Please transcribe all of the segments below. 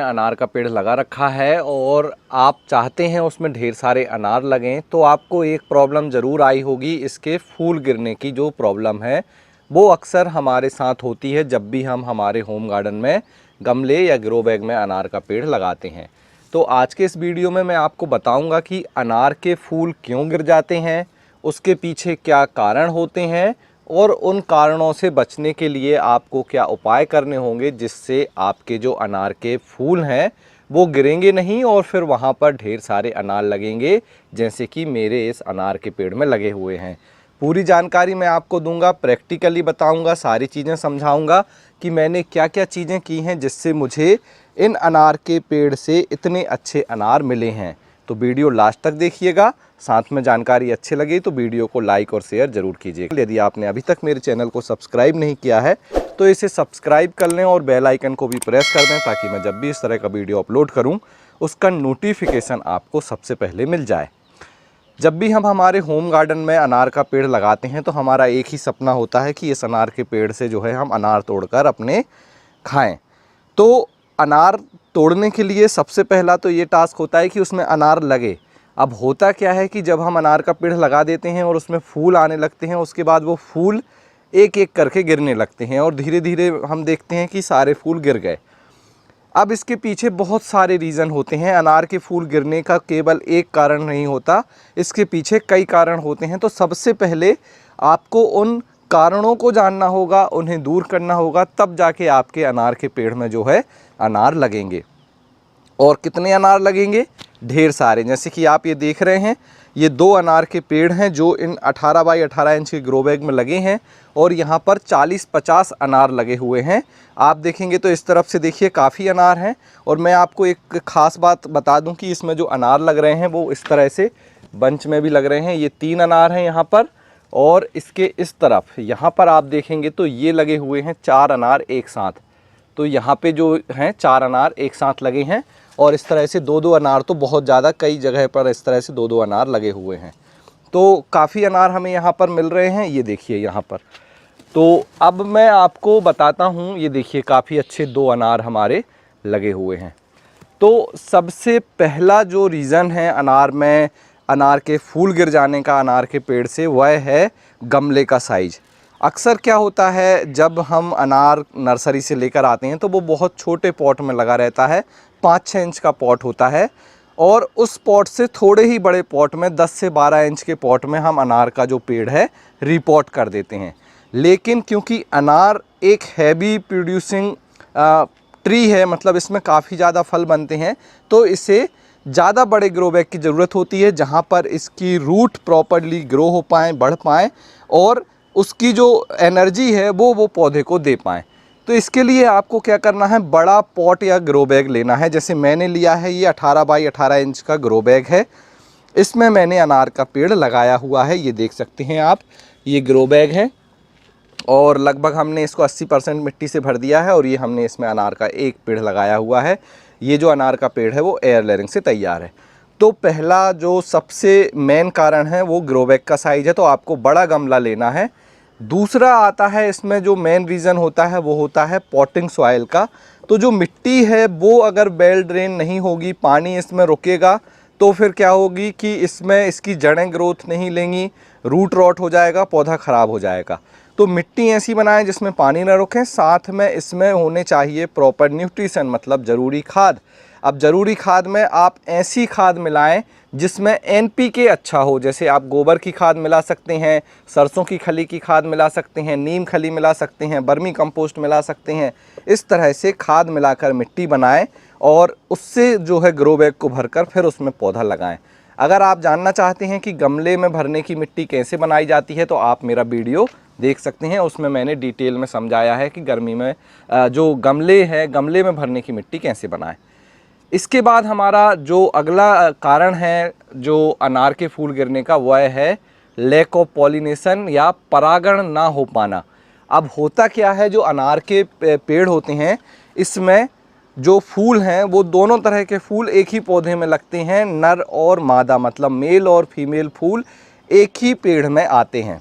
अनार का पेड़ लगा रखा है और आप चाहते हैं उसमें ढेर सारे अनार लगें, तो आपको एक प्रॉब्लम ज़रूर आई होगी, इसके फूल गिरने की जो प्रॉब्लम है वो अक्सर हमारे साथ होती है जब भी हम हमारे होम गार्डन में गमले या ग्रो बैग में अनार का पेड़ लगाते हैं। तो आज के इस वीडियो में मैं आपको बताऊंगा कि अनार के फूल क्यों गिर जाते हैं, उसके पीछे क्या कारण होते हैं और उन कारणों से बचने के लिए आपको क्या उपाय करने होंगे जिससे आपके जो अनार के फूल हैं वो गिरेंगे नहीं और फिर वहाँ पर ढेर सारे अनार लगेंगे, जैसे कि मेरे इस अनार के पेड़ में लगे हुए हैं। पूरी जानकारी मैं आपको दूंगा, प्रैक्टिकली बताऊंगा, सारी चीज़ें समझाऊंगा कि मैंने क्या क्या चीज़ें की हैं जिससे मुझे इन अनार के पेड़ से इतने अच्छे अनार मिले हैं। तो वीडियो लास्ट तक देखिएगा, साथ में जानकारी अच्छी लगी तो वीडियो को लाइक और शेयर ज़रूर कीजिएगा। यदि आपने अभी तक मेरे चैनल को सब्सक्राइब नहीं किया है तो इसे सब्सक्राइब कर लें और बेल आइकन को भी प्रेस कर दें ताकि मैं जब भी इस तरह का वीडियो अपलोड करूं उसका नोटिफिकेशन आपको सबसे पहले मिल जाए। जब भी हम हमारे होम गार्डन में अनार का पेड़ लगाते हैं तो हमारा एक ही सपना होता है कि इस अनार के पेड़ से जो है हम अनार तोड़कर अपने खाएँ। तो अनार तोड़ने के लिए सबसे पहला तो ये टास्क होता है कि उसमें अनार लगे। अब होता क्या है कि जब हम अनार का पेड़ लगा देते हैं और उसमें फूल आने लगते हैं, उसके बाद वो फूल एक एक करके गिरने लगते हैं और धीरे धीरे हम देखते हैं कि सारे फूल गिर गए। अब इसके पीछे बहुत सारे रीज़न होते हैं। अनार के फूल गिरने का केवल एक कारण नहीं होता, इसके पीछे कई कारण होते हैं। तो सबसे पहले आपको उन कारणों को जानना होगा, उन्हें दूर करना होगा, तब जाके आपके अनार के पेड़ में जो है अनार लगेंगे। और कितने अनार लगेंगे? ढेर सारे। जैसे कि आप ये देख रहे हैं, ये 2 अनार के पेड़ हैं जो इन 18 बाई 18 इंच के ग्रो बैग में लगे हैं और यहाँ पर 40-50 अनार लगे हुए हैं। आप देखेंगे तो इस तरफ से देखिए काफ़ी अनार हैं। और मैं आपको एक ख़ास बात बता दूं कि इसमें जो अनार लग रहे हैं वो इस तरह से बंच में भी लग रहे हैं। ये 3 अनार हैं यहाँ पर और इसके इस तरफ यहाँ पर आप देखेंगे तो ये लगे हुए हैं 4 अनार एक साथ। तो यहाँ पे जो हैं 4 अनार एक साथ लगे हैं और इस तरह से 2-2 अनार, तो बहुत ज़्यादा कई जगह पर इस तरह से 2-2 अनार लगे हुए हैं। तो काफ़ी अनार हमें यहाँ पर मिल रहे हैं, ये देखिए यहाँ पर। तो अब मैं आपको बताता हूँ, ये देखिए काफ़ी अच्छे 2 अनार हमारे लगे हुए हैं। तो सबसे पहला जो रीज़न है अनार के फूल गिर जाने का अनार के पेड़ से, वह है गमले का साइज़। अक्सर क्या होता है, जब हम अनार नर्सरी से लेकर आते हैं तो वो बहुत छोटे पॉट में लगा रहता है, 5-6 इंच का पॉट होता है और उस पॉट से थोड़े ही बड़े पॉट में 10 से 12 इंच के पॉट में हम अनार का जो पेड़ है रिपोर्ट कर देते हैं। लेकिन क्योंकि अनार एक हैवी प्रोड्यूसिंग ट्री है, मतलब इसमें काफ़ी ज़्यादा फल बनते हैं, तो इसे ज़्यादा बड़े ग्रो बैग की ज़रूरत होती है जहाँ पर इसकी रूट प्रॉपर्ली ग्रो हो पाएँ, बढ़ पाएँ और उसकी जो एनर्जी है वो पौधे को दे पाएँ। तो इसके लिए आपको क्या करना है, बड़ा पॉट या ग्रो बैग लेना है। जैसे मैंने लिया है, ये 18 बाई 18 इंच का ग्रो बैग है, इसमें मैंने अनार का पेड़ लगाया हुआ है। ये देख सकते हैं आप, ये ग्रो बैग है और लगभग हमने इसको 80% मिट्टी से भर दिया है और ये हमने इसमें अनार का एक पेड़ लगाया हुआ है। ये जो अनार का पेड़ है वो एयर लेयरिंग से तैयार है। तो पहला जो सबसे मेन कारण है वो ग्रो बैग का साइज़ है, तो आपको बड़ा गमला लेना है। दूसरा आता है इसमें जो मेन रीज़न होता है वो होता है पॉटिंग सॉइल का। तो जो मिट्टी है वो अगर वेल ड्रेन नहीं होगी, पानी इसमें रुकेगा, तो फिर क्या होगी कि इसमें इसकी जड़ें ग्रोथ नहीं लेंगी, रूट रॉट हो जाएगा, पौधा ख़राब हो जाएगा। तो मिट्टी ऐसी बनाएं जिसमें पानी ना रुके, साथ में इसमें होने चाहिए प्रॉपर न्यूट्रिशन, मतलब ज़रूरी खाद। अब ज़रूरी खाद में आप ऐसी खाद मिलाएं जिसमें NPK अच्छा हो। जैसे आप गोबर की खाद मिला सकते हैं, सरसों की खली की खाद मिला सकते हैं, नीम खली मिला सकते हैं, बर्मी कंपोस्ट मिला सकते हैं। इस तरह से खाद मिलाकर मिट्टी बनाएं और उससे जो है ग्रो बैग को भरकर फिर उसमें पौधा लगाएं। अगर आप जानना चाहते हैं कि गमले में भरने की मिट्टी कैसे बनाई जाती है तो आप मेरा वीडियो देख सकते हैं, उसमें मैंने डिटेल में समझाया है कि गर्मी में जो गमले हैं, गमले में भरने की मिट्टी कैसे बनाएं। इसके बाद हमारा जो अगला कारण है जो अनार के फूल गिरने का, वह है लैक ऑफ पॉलिनेशन या परागण ना हो पाना। अब होता क्या है, जो अनार के पेड़ होते हैं इसमें जो फूल हैं वो दोनों तरह के फूल एक ही पौधे में लगते हैं, नर और मादा, मतलब मेल और फीमेल फूल एक ही पेड़ में आते हैं।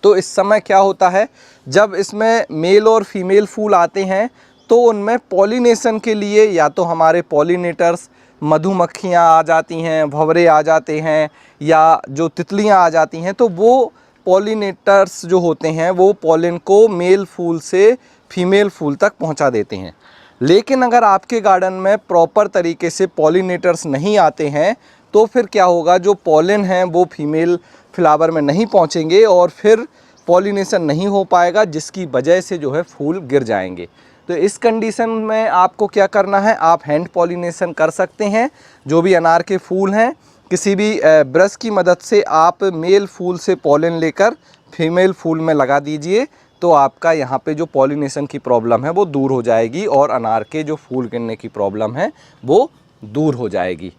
तो इस समय क्या होता है, जब इसमें मेल और फीमेल फूल आते हैं तो उनमें पॉलिनेशन के लिए या तो हमारे पॉलिनेटर्स मधुमक्खियाँ आ जाती हैं, भंवरे आ जाते हैं, या जो तितलियाँ आ जाती हैं, तो वो पॉलिनेटर्स जो होते हैं वो पॉलिन को मेल फूल से फीमेल फूल तक पहुंचा देते हैं। लेकिन अगर आपके गार्डन में प्रॉपर तरीके से पॉलिनेटर्स नहीं आते हैं तो फिर क्या होगा, जो पॉलिन हैं वो फीमेल फ्लावर में नहीं पहुंचेंगे और फिर पॉलिनेशन नहीं हो पाएगा, जिसकी वजह से जो है फूल गिर जाएंगे। तो इस कंडीशन में आपको क्या करना है, आप हैंड पॉलिनेशन कर सकते हैं। जो भी अनार के फूल हैं, किसी भी ब्रश की मदद से आप मेल फूल से पॉलिन लेकर फीमेल फूल में लगा दीजिए, तो आपका यहाँ पे जो पॉलिनेशन की प्रॉब्लम है वो दूर हो जाएगी और अनार के जो फूल गिरने की प्रॉब्लम है वो दूर हो जाएगी।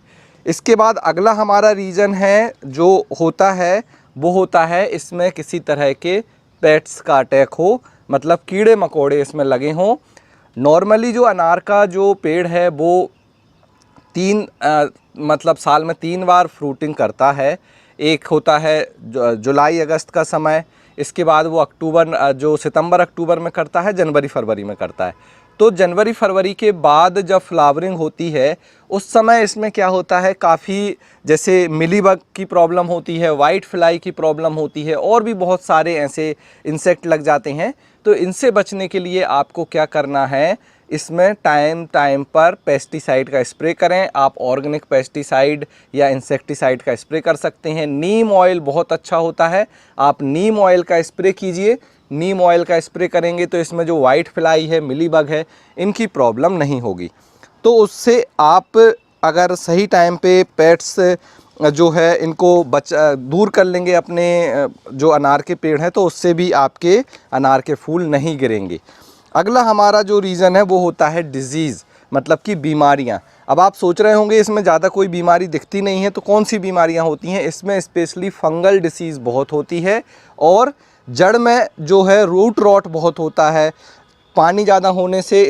इसके बाद अगला हमारा रीज़न है जो होता है वो होता है इसमें किसी तरह के पेट्स का अटैक हो, मतलब कीड़े मकोड़े इसमें लगे हों। नॉर्मली जो अनार का जो पेड़ है वो मतलब साल में 3 बार फ्रूटिंग करता है। एक होता है जुलाई अगस्त का समय, इसके बाद वो जो सितंबर अक्टूबर में करता है, जनवरी फरवरी में करता है। तो जनवरी फरवरी के बाद जब फ्लावरिंग होती है उस समय इसमें क्या होता है, काफ़ी जैसे मिलीबग की प्रॉब्लम होती है, वाइट फ्लाई की प्रॉब्लम होती है, और भी बहुत सारे ऐसे इंसेक्ट लग जाते हैं। तो इनसे बचने के लिए आपको क्या करना है, इसमें टाइम टाइम पर पेस्टिसाइड का स्प्रे करें। आप ऑर्गेनिक पेस्टिसाइड या इंसेक्टिसाइड का स्प्रे कर सकते हैं। नीम ऑयल बहुत अच्छा होता है, आप नीम ऑयल का स्प्रे कीजिए। नीम ऑयल का स्प्रे करेंगे तो इसमें जो वाइट फ्लाई है, मिलीबग है, इनकी प्रॉब्लम नहीं होगी। तो उससे आप अगर सही टाइम पे पेट्स जो है इनको दूर कर लेंगे अपने जो अनार के पेड़ हैं, तो उससे भी आपके अनार के फूल नहीं गिरेंगे। अगला हमारा जो रीज़न है वो होता है डिजीज़, मतलब कि बीमारियां। अब आप सोच रहे होंगे इसमें ज़्यादा कोई बीमारी दिखती नहीं है, तो कौन सी बीमारियां होती हैं? इसमें स्पेशली फंगल डिसीज़ बहुत होती है, और जड़ में जो है रूट रॉट बहुत होता है। पानी ज़्यादा होने से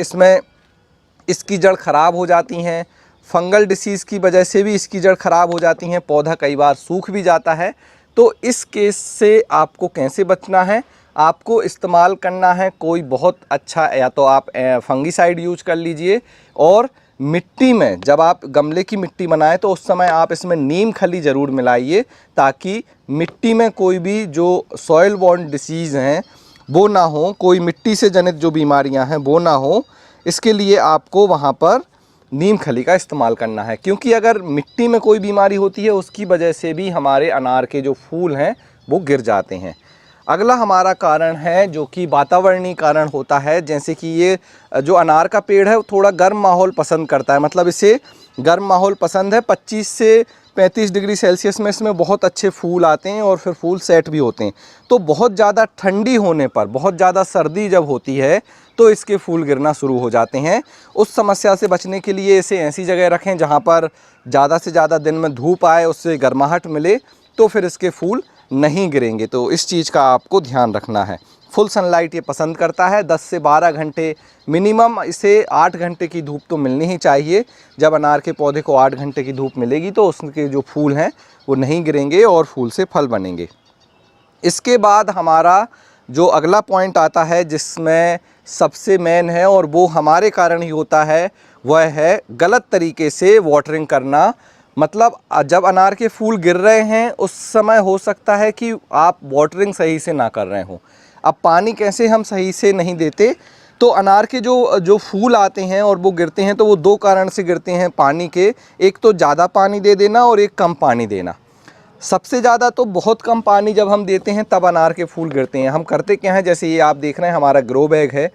इसकी जड़ ख़राब हो जाती हैं। फंगल डिसीज़ की वजह से भी इसकी जड़ ख़राब हो जाती हैं, पौधा कई बार सूख भी जाता है। तो इस केस से आपको कैसे बचना है? आपको इस्तेमाल करना है कोई बहुत अच्छा, या तो आप फंगीसाइड यूज कर लीजिए, और मिट्टी में जब आप गमले की मिट्टी बनाएं तो उस समय आप इसमें नीम खली ज़रूर मिलाइए, ताकि मिट्टी में कोई भी जो सॉइल बॉर्न डिसीज़ हैं वो ना हो, कोई मिट्टी से जनित जो बीमारियां हैं वो ना हो। इसके लिए आपको वहाँ पर नीम खली का इस्तेमाल करना है, क्योंकि अगर मिट्टी में कोई बीमारी होती है उसकी वजह से भी हमारे अनार के जो फूल हैं वो गिर जाते हैं। अगला हमारा कारण है जो कि वातावरणीय कारण होता है, जैसे कि ये जो अनार का पेड़ है वो थोड़ा गर्म माहौल पसंद करता है, मतलब इसे गर्म माहौल पसंद है। 25 से 35 डिग्री सेल्सियस में इसमें बहुत अच्छे फूल आते हैं और फिर फूल सेट भी होते हैं। तो बहुत ज़्यादा ठंडी होने पर, बहुत ज़्यादा सर्दी जब होती है तो इसके फूल गिरना शुरू हो जाते हैं। उस समस्या से बचने के लिए इसे ऐसी जगह रखें जहाँ पर ज़्यादा से ज़्यादा दिन में धूप आए, उससे गर्माहट मिले, तो फिर इसके फूल नहीं गिरेंगे। तो इस चीज़ का आपको ध्यान रखना है। फुल सनलाइट ये पसंद करता है, 10 से 12 घंटे मिनिमम, इसे 8 घंटे की धूप तो मिलनी ही चाहिए। जब अनार के पौधे को 8 घंटे की धूप मिलेगी तो उसके जो फूल हैं वो नहीं गिरेंगे और फूल से फल बनेंगे। इसके बाद हमारा जो अगला पॉइंट आता है जिसमें सबसे मेन है और वो हमारे कारण ही होता है, वह है गलत तरीके से वाटरिंग करना। मतलब जब अनार के फूल गिर रहे हैं उस समय हो सकता है कि आप वाटरिंग सही से ना कर रहे हो। अब पानी कैसे हम सही से नहीं देते, तो अनार के जो फूल आते हैं और वो गिरते हैं तो वो 2 कारण से गिरते हैं पानी के। एक तो ज़्यादा पानी दे देना और एक कम पानी देना। सबसे ज़्यादा तो बहुत कम पानी जब हम देते हैं तब अनार के फूल गिरते हैं। हम करते क्या हैं, जैसे ये आप देख रहे हैं हमारा ग्रो बैग है,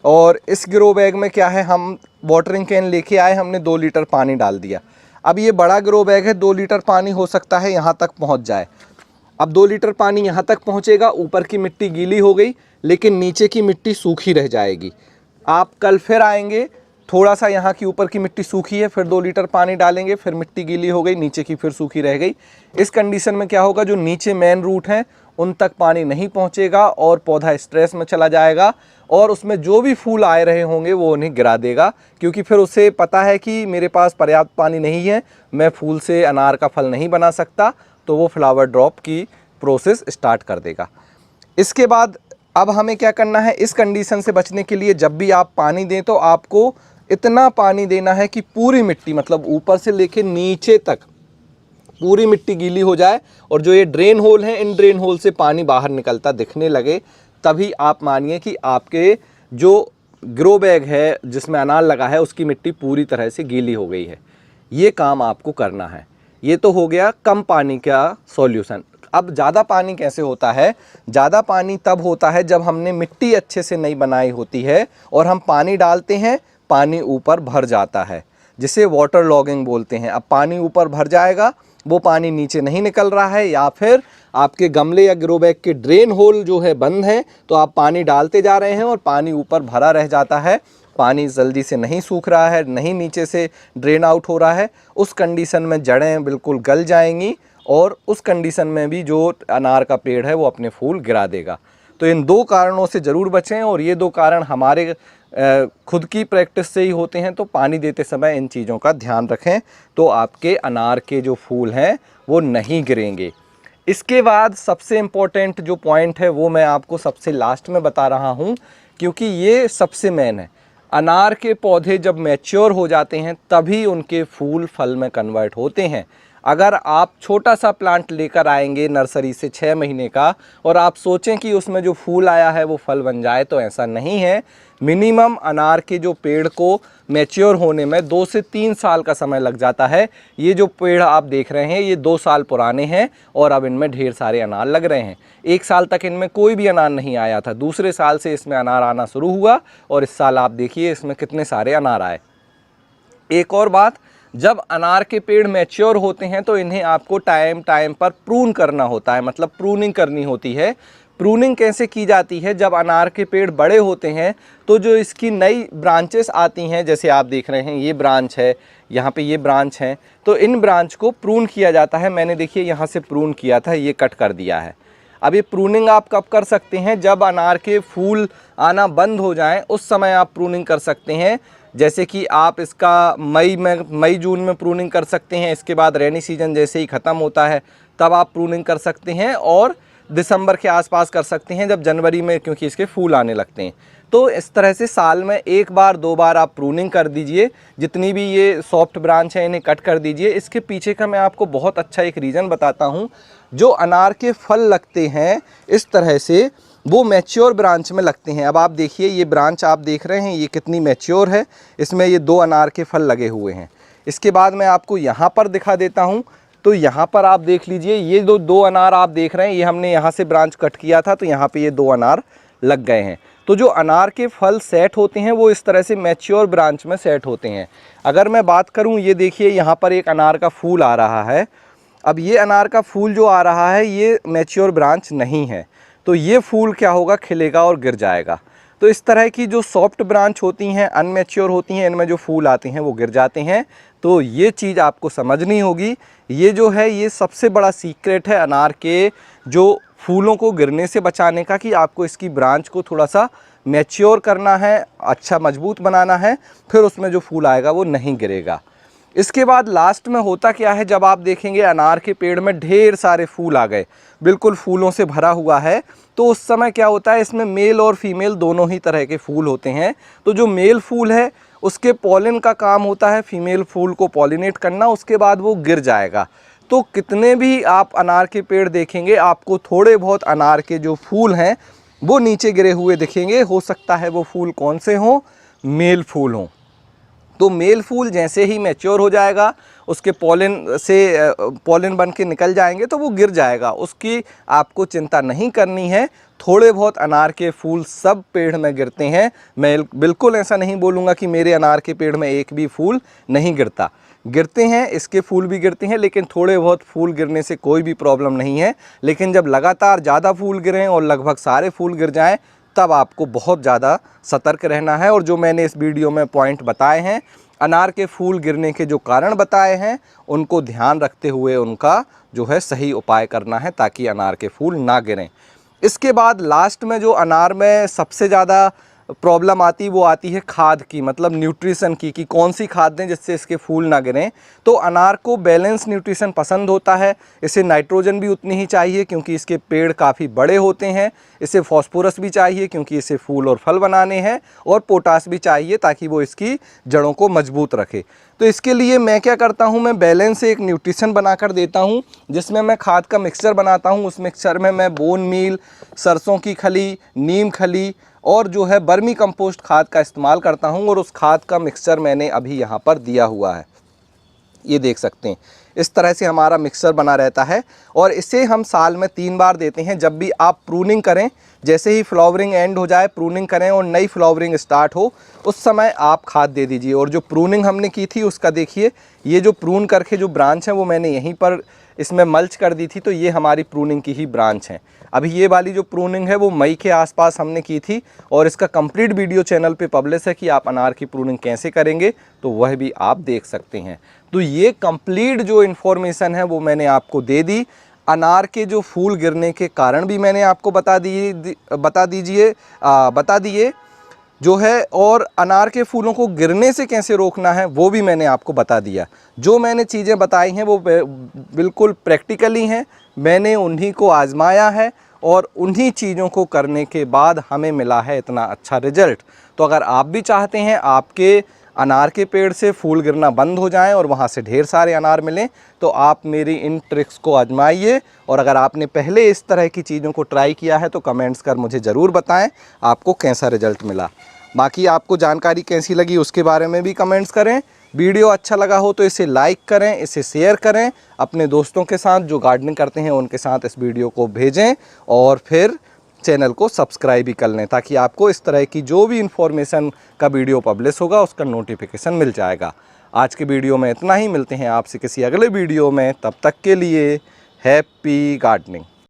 और इस ग्रो बैग में क्या है, हम वाटरिंग कैन लेके आए, हमने 2 लीटर पानी डाल दिया। अब ये बड़ा ग्रो बैग है, 2 लीटर पानी हो सकता है यहाँ तक पहुँच जाए। अब 2 लीटर पानी यहाँ तक पहुँचेगा, ऊपर की मिट्टी गीली हो गई लेकिन नीचे की मिट्टी सूखी रह जाएगी। आप कल फिर आएंगे, थोड़ा सा यहाँ की ऊपर की मिट्टी सूखी है, फिर 2 लीटर पानी डालेंगे, फिर मिट्टी गीली हो गई, नीचे की फिर सूखी रह गई। इस कंडीशन में क्या होगा, जो नीचे मेन रूट हैं उन तक पानी नहीं पहुँचेगा और पौधा स्ट्रेस में चला जाएगा, और उसमें जो भी फूल आए रहे होंगे वो उन्हें गिरा देगा, क्योंकि फिर उसे पता है कि मेरे पास पर्याप्त पानी नहीं है, मैं फूल से अनार का फल नहीं बना सकता, तो वो फ्लावर ड्रॉप की प्रोसेस स्टार्ट कर देगा। इसके बाद अब हमें क्या करना है, इस कंडीशन से बचने के लिए जब भी आप पानी दें तो आपको इतना पानी देना है कि पूरी मिट्टी, मतलब ऊपर से लेके नीचे तक पूरी मिट्टी गीली हो जाए और जो ये ड्रेन होल हैं, इन ड्रेन होल से पानी बाहर निकलता दिखने लगे, तभी आप मानिए कि आपके जो ग्रो बैग है जिसमें अनार लगा है उसकी मिट्टी पूरी तरह से गीली हो गई है। ये काम आपको करना है। ये तो हो गया कम पानी का सॉल्यूशन। अब ज़्यादा पानी कैसे होता है? ज़्यादा पानी तब होता है जब हमने मिट्टी अच्छे से नहीं बनाई होती है और हम पानी डालते हैं, पानी ऊपर भर जाता है, जिसे वाटर लॉगिंग बोलते हैं। अब पानी ऊपर भर जाएगा, वो पानी नीचे नहीं निकल रहा है, या फिर आपके गमले या ग्रो बैग के ड्रेन होल जो है बंद है, तो आप पानी डालते जा रहे हैं और पानी ऊपर भरा रह जाता है, पानी जल्दी से नहीं सूख रहा है, नहीं नीचे से ड्रेन आउट हो रहा है। उस कंडीशन में जड़ें बिल्कुल गल जाएंगी और उस कंडीशन में भी जो अनार का पेड़ है वो अपने फूल गिरा देगा। तो इन दो कारणों से ज़रूर बचें, और ये दो कारण हमारे खुद की प्रैक्टिस से ही होते हैं। तो पानी देते समय इन चीज़ों का ध्यान रखें, तो आपके अनार के जो फूल हैं वो नहीं गिरेंगे। इसके बाद सबसे इम्पोर्टेंट जो पॉइंट है वो मैं आपको सबसे लास्ट में बता रहा हूँ, क्योंकि ये सबसे मेन है। अनार के पौधे जब मैच्योर हो जाते हैं तभी उनके फूल फल में कन्वर्ट होते हैं। अगर आप छोटा सा प्लांट लेकर आएंगे नर्सरी से 6 महीने का और आप सोचें कि उसमें जो फूल आया है वो फल बन जाए, तो ऐसा नहीं है। मिनिमम अनार के जो पेड़ को मैच्योर होने में 2 से 3 साल का समय लग जाता है। ये जो पेड़ आप देख रहे हैं ये 2 साल पुराने हैं और अब इनमें ढेर सारे अनार लग रहे हैं। 1 साल तक इनमें कोई भी अनार नहीं आया था, दूसरे साल से इसमें अनार आना शुरू हुआ और इस साल आप देखिए इसमें कितने सारे अनार आए। एक और बात, जब अनार के पेड़ मैच्योर होते हैं तो इन्हें आपको टाइम टाइम पर प्रून करना होता है, मतलब प्रूनिंग करनी होती है। प्रूनिंग कैसे की जाती है? जब अनार के पेड़ बड़े होते हैं तो जो इसकी नई ब्रांचेस आती हैं, जैसे आप देख रहे हैं ये ब्रांच है, यहाँ पे ये ब्रांच है, तो इन ब्रांच को प्रून किया जाता है। मैंने देखिए यहाँ से प्रून किया था, ये कट कर दिया है। अब ये प्रूनिंग आप कब कर सकते हैं? जब अनार के फूल आना बंद हो जाएं, उस समय आप प्रूनिंग कर सकते हैं। जैसे कि आप इसका मई जून में प्रूनिंग कर सकते हैं। इसके बाद रेनी सीजन जैसे ही ख़त्म होता है तब आप प्रूनिंग कर सकते हैं, और दिसंबर के आसपास कर सकते हैं, जब जनवरी में, क्योंकि इसके फूल आने लगते हैं। तो इस तरह से साल में 1 बार 2 बार आप प्रूनिंग कर दीजिए। जितनी भी ये सॉफ्ट ब्रांच है इन्हें कट कर दीजिए। इसके पीछे का मैं आपको बहुत अच्छा एक रीज़न बताता हूँ। जो अनार के फल लगते हैं इस तरह से, वो मैच्योर ब्रांच में लगते हैं। अब आप देखिए ये ब्रांच आप देख रहे हैं ये कितनी मैच्योर है, इसमें ये 2 अनार के फल लगे हुए हैं। इसके बाद मैं आपको यहाँ पर दिखा देता हूँ। तो यहाँ पर आप देख लीजिए ये दो अनार आप देख रहे हैं, ये हमने यहाँ से ब्रांच कट किया था तो यहाँ पे ये 2 अनार लग गए हैं। तो जो अनार के फल सेट होते हैं वो इस तरह से मैच्योर ब्रांच में सेट होते हैं। अगर मैं बात करूँ, ये देखिए यहाँ पर एक अनार का फूल आ रहा है। अब ये अनार का फूल जो आ रहा है ये मैच्योर ब्रांच नहीं है, तो ये फूल क्या होगा, खिलेगा और गिर जाएगा। तो इस तरह की जो सॉफ्ट ब्रांच होती हैं, अनमैच्योर होती हैं, इनमें जो फूल आते हैं वो गिर जाते हैं। तो ये चीज़ आपको समझनी होगी। ये जो है ये सबसे बड़ा सीक्रेट है अनार के जो फूलों को गिरने से बचाने का, कि आपको इसकी ब्रांच को थोड़ा सा मैच्योर करना है, अच्छा मजबूत बनाना है, फिर उसमें जो फूल आएगा वो नहीं गिरेगा। इसके बाद लास्ट में होता क्या है, जब आप देखेंगे अनार के पेड़ में ढेर सारे फूल आ गए, बिल्कुल फूलों से भरा हुआ है, तो उस समय क्या होता है, इसमें मेल और फीमेल दोनों ही तरह के फूल होते हैं। तो जो मेल फूल है उसके पॉलिन का काम होता है फीमेल फूल को पॉलिनेट करना, उसके बाद वो गिर जाएगा। तो कितने भी आप अनार के पेड़ देखेंगे आपको थोड़े बहुत अनार के जो फूल हैं वो नीचे गिरे हुए दिखेंगे। हो सकता है वो फूल कौन से हों, मेल फूल हों। तो मेल फूल जैसे ही मैच्योर हो जाएगा, उसके पॉलिन बन के निकल जाएंगे तो वो गिर जाएगा, उसकी आपको चिंता नहीं करनी है। थोड़े बहुत अनार के फूल सब पेड़ में गिरते हैं। मैं बिल्कुल ऐसा नहीं बोलूँगा कि मेरे अनार के पेड़ में एक भी फूल नहीं गिरता, गिरते हैं, इसके फूल भी गिरते हैं, लेकिन थोड़े बहुत फूल गिरने से कोई भी प्रॉब्लम नहीं है। लेकिन जब लगातार ज़्यादा फूल गिरें और लगभग सारे फूल गिर जाएं, तब आपको बहुत ज़्यादा सतर्क रहना है। और जो मैंने इस वीडियो में पॉइंट बताए हैं, अनार के फूल गिरने के जो कारण बताए हैं, उनको ध्यान रखते हुए उनका जो है सही उपाय करना है, ताकि अनार के फूल ना गिरें। इसके बाद लास्ट में जो अनार में सबसे ज़्यादा प्रॉब्लम आती वो आती है खाद की, मतलब न्यूट्रिशन की, कि कौन सी खाद दें जिससे इसके फूल ना गिरें। तो अनार को बैलेंस न्यूट्रिशन पसंद होता है, इसे नाइट्रोजन भी उतनी ही चाहिए क्योंकि इसके पेड़ काफ़ी बड़े होते हैं, इसे फॉस्फोरस भी चाहिए क्योंकि इसे फूल और फल बनाने हैं, और पोटास भी चाहिए ताकि वो इसकी जड़ों को मजबूत रखे। तो इसके लिए मैं क्या करता हूँ, मैं बैलेंस से एक न्यूट्रिशन बनाकर देता हूँ जिसमें मैं खाद का मिक्सचर बनाता हूँ। उस मिक्सचर में मैं बोन मील, सरसों की खली, नीम खली और जो है बर्मी कंपोस्ट खाद का इस्तेमाल करता हूँ, और उस खाद का मिक्सचर मैंने अभी यहाँ पर दिया हुआ है, ये देख सकते हैं। इस तरह से हमारा मिक्सचर बना रहता है, और इसे हम साल में 3 बार देते हैं। जब भी आप प्रूनिंग करें, जैसे ही फ्लावरिंग एंड हो जाए, प्रूनिंग करें और नई फ्लावरिंग स्टार्ट हो, उस समय आप खाद दे दीजिए। और जो प्रूनिंग हमने की थी उसका देखिए, ये जो प्रून करके जो ब्रांच है वो मैंने यहीं पर इसमें मल्च कर दी थी, तो ये हमारी प्रूनिंग की ही ब्रांच है। अभी ये वाली जो प्रूनिंग है वो मई के आसपास हमने की थी, और इसका कंप्लीट वीडियो चैनल पे पब्लिश है कि आप अनार की प्रूनिंग कैसे करेंगे, तो वह भी आप देख सकते हैं। तो ये कंप्लीट जो इन्फॉर्मेशन है वो मैंने आपको दे दी। अनार के जो फूल गिरने के कारण भी मैंने आपको बता दिए जो है, और अनार के फूलों को गिरने से कैसे रोकना है वो भी मैंने आपको बता दिया। जो मैंने चीज़ें बताई हैं वो बिल्कुल प्रैक्टिकली हैं, मैंने उन्हीं को आजमाया है, और उन्हीं चीज़ों को करने के बाद हमें मिला है इतना अच्छा रिजल्ट। तो अगर आप भी चाहते हैं आपके अनार के पेड़ से फूल गिरना बंद हो जाएं और वहाँ से ढेर सारे अनार मिलें, तो आप मेरी इन ट्रिक्स को आजमाइए। और अगर आपने पहले इस तरह की चीज़ों को ट्राई किया है तो कमेंट्स कर मुझे ज़रूर बताएं आपको कैसा रिजल्ट मिला। बाकी आपको जानकारी कैसी लगी उसके बारे में भी कमेंट्स करें। वीडियो अच्छा लगा हो तो इसे लाइक करें, इसे शेयर करें अपने दोस्तों के साथ जो गार्डनिंग करते हैं, उनके साथ इस वीडियो को भेजें, और फिर चैनल को सब्सक्राइब भी कर लें ताकि आपको इस तरह की जो भी इन्फॉर्मेशन का वीडियो पब्लिश होगा उसका नोटिफिकेशन मिल जाएगा। आज के वीडियो में इतना ही, मिलते हैं आपसे किसी अगले वीडियो में, तब तक के लिए हैप्पी गार्डनिंग।